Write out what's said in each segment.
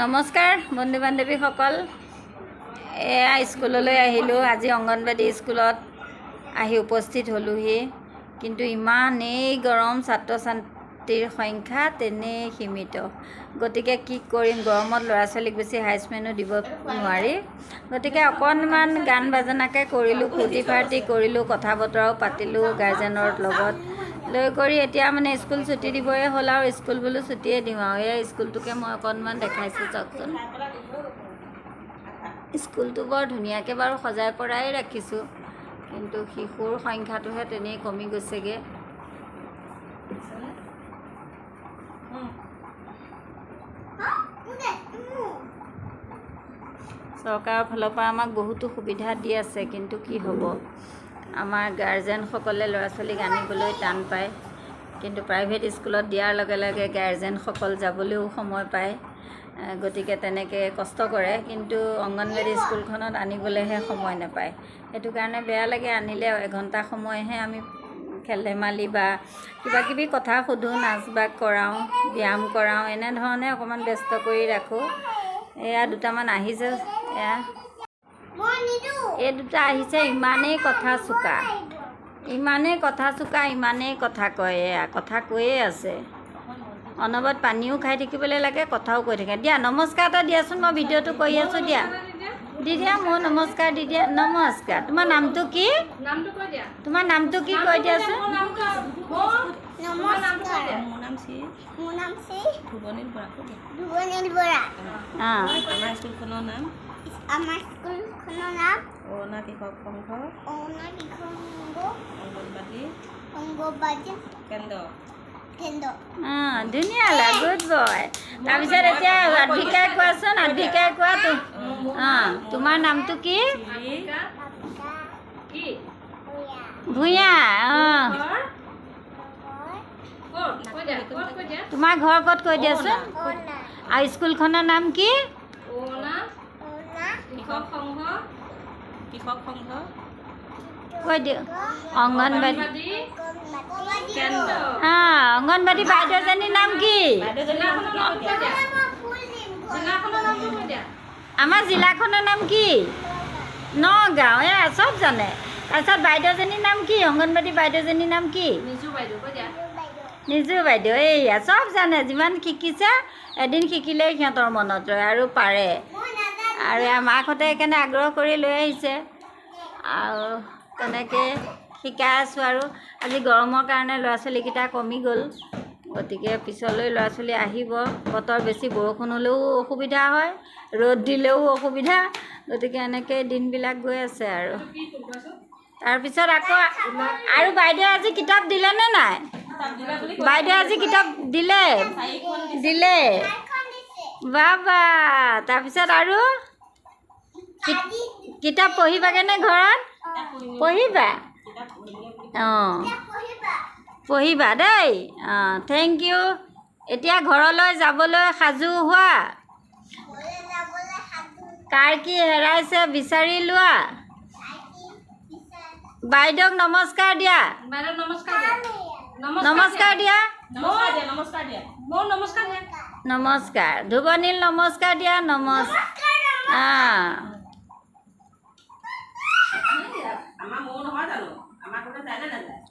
নমস্কাৰ বন্ধু বান্ধৱীসকল, এয়া স্কুললৈ আহিলোঁ। আজি অংগনবাড়ী স্কুলত আহি উপস্থিত হ'লোহি, কিন্তু ইমানেই গৰম, ছাত্ৰ ছাত্ৰীৰ সংখ্যা তেনেই সীমিত। গতিকে কি কৰিম, গৰমত ল'ৰা ছোৱালীক বেছি হাইচমেনো দিব নোৱাৰি। গতিকে অকণমান গান বাজনাকৈ কৰিলোঁ, ফূৰ্তি ফাৰ্তি কৰিলোঁ, কথা বতৰাও পাতিলোঁ গাৰ্জেনৰ লগত লৈ কৰি। এতিয়া মানে স্কুল ছুটি দিবই হ'ল আৰু স্কুল বোলো ছুটিয়ে দিওঁ আৰু। এই স্কুলটোকে মই অকণমান দেখাইছোঁ চাওকচোন। স্কুলটো বৰ ধুনীয়াকৈ বাৰু সজাই পৰাই ৰাখিছোঁ, কিন্তু শিশুৰ সংখ্যাটোহে তেনেই কমি গৈছেগৈ। চৰকাৰৰ ফালৰ পৰা আমাক বহুতো সুবিধা দি আছে, কিন্তু কি হ'ব, আমাৰ গাৰ্জেনসকলে ল'ৰা ছোৱালীক আনিবলৈ টান পায়। কিন্তু প্ৰাইভেট স্কুলত দিয়াৰ লগে লগে গাৰ্জেনসকল যাবলৈও সময় পায়, গতিকে তেনেকৈ কষ্ট কৰে। কিন্তু অংগনবাড়ী স্কুলখনত আনিবলৈহে সময় নাপায়। সেইটো কাৰণে বেয়া লাগে। আনিলে এঘণ্টা সময়হে আমি খেল ধেমালি বা কিবাকিবি কথা সুধোঁ, নাচ বাগ কৰাওঁ, ব্যায়াম কৰাওঁ, এনেধৰণে অকণমান ব্যস্ত কৰি ৰাখোঁ। এয়া দুটামান আহিছে, এয়া এই দুটা আহিছে। ইমানেই কথা চোকা, ইমানেই কথা চোকা, ইমানেই কথা কয়। এয়া কথা কৈয়ে আছে, অনবৰত পানীও খাই থাকিবলৈ লাগে, কথাও কৈ থাকে। দিয়া নমস্কাৰ এটা দিয়াচোন, মই ভিডিঅ'টো কৰি আছোঁ। দিয়া দি দিয়া, মোৰ নমস্কাৰ দি দিয়া। নমস্কাৰ। তোমাৰ নামটো কি? তোমাৰ নামটো কি কৈ দিয়াচোন। আমাৰ স্কুলখনৰ নাম অৰুণা কৃষক সংঘ অংগনবাড়ী কেন্দ্ৰ। ধুনীয়া, গুড বয়। তাৰপিছত এতিয়া আদ্ভিকাই কোৱাচোন, আদ্ভিকাই কোৱা। তোমাৰ নামটো কি? ভূঞা। তোমাৰ ঘৰ ক'ত কৈ দিয়াচোন। আৰু স্কুলখনৰ নাম কি? কৈ দিওঁ। অংগনবাড়ী অংগনবাড়ী বাইদেউজনীৰ নাম কি? আমাৰ জিলাখনৰ নাম কি? নগাঁও। এয়া চব জানে। তাৰপিছত বাইদেউজনীৰ নাম কি? অংগনবাড়ী বাইদেউজনীৰ নাম কি? নিজু বাইদেউ। এইয়া চব জানে। যিমান শিকিছে, এদিন শিকিলেই সিহঁতৰ মনত ৰয় আৰু পাৰে। আৰু এয়া মাকহঁতে সেইকাৰণে আগ্ৰহ কৰি লৈ আহিছে আৰু তেনেকৈ শিকাই আছোঁ। আৰু আজি গৰমৰ কাৰণে ল'ৰা ছোৱালীকেইটা কমি গ'ল, গতিকে পিছলৈ ল'ৰা ছোৱালী আহিব। বতৰ বেছি বৰষুণ হ'লেও অসুবিধা হয়, ৰ'দ দিলেও অসুবিধা, গতিকে এনেকৈ দিনবিলাক গৈ আছে আৰু। তাৰপিছত আকৌ আৰু বাইদেৱে আজি কিতাপ দিলেনে নাই? বাইদেৱে আজি কিতাপ দিলে। বাবা। তাৰপিছত আৰু কিতাপ পঢ়িবাগৈনে ঘৰত? পঢ়িবা? পঢ়িবা দেই। Thank you. এতিয়া ঘৰলৈ যাবলৈ সাজু হোৱা। কাৰ কি হেৰাইছে বিচাৰি লোৱা। বাইদেউক নমস্কাৰ দিয়া। নমস্কাৰ দিয়া। নমস্কাৰ। ধ্ৰুৱনীল নমস্কাৰ দিয়া।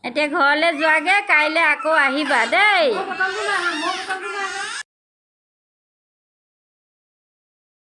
এতিয়া ঘৰলৈ যোৱাগৈ, কাইলৈ আকৌ আহিবা দেই।